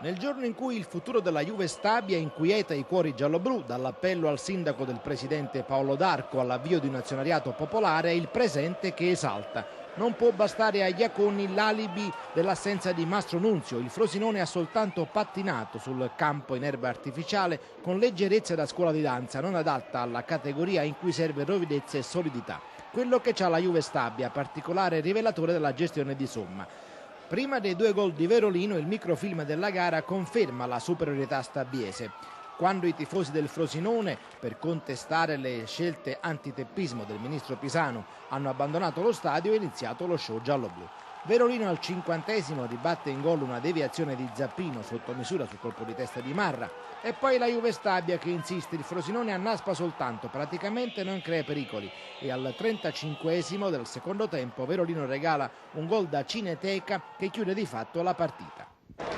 Nel giorno in cui il futuro della Juve Stabia inquieta i cuori gialloblu, dall'appello al sindaco del presidente Paolo D'Arco all'avvio di un azionariato popolare, è il presente che esalta. Non può bastare agli Iaconi l'alibi dell'assenza di Mastro Nunzio. Il Frosinone ha soltanto pattinato sul campo in erba artificiale con leggerezza da scuola di danza, non adatta alla categoria in cui serve rovidezza e solidità. Quello che c'ha la Juve Stabia, particolare rivelatore della gestione di somma. Prima dei 2 gol di Verolino, il microfilm della gara conferma la superiorità stabiese. Quando i tifosi del Frosinone, per contestare le scelte antiteppismo del ministro Pisano, hanno abbandonato lo stadio, è iniziato lo show gialloblu. Verolino al 50° ribatte in gol una deviazione di Zappino sotto misura sul colpo di testa di Marra. E poi la Juve Stabia che insiste, il Frosinone annaspa soltanto, praticamente non crea pericoli. E al 35° del secondo tempo Verolino regala un gol da cineteca che chiude di fatto la partita.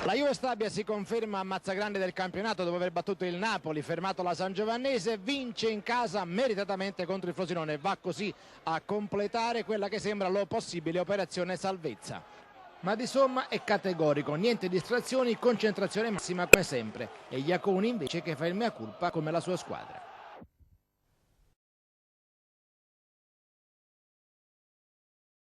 La Juve Stabia si conferma mazzagrande del campionato dopo aver battuto il Napoli, fermato la Sangiovannese, vince in casa meritatamente contro il Frosinone e va così a completare quella che sembra la possibile operazione salvezza. Ma di somma è categorico, niente distrazioni, concentrazione massima come sempre, e Iaconi invece che fa il mea culpa come la sua squadra.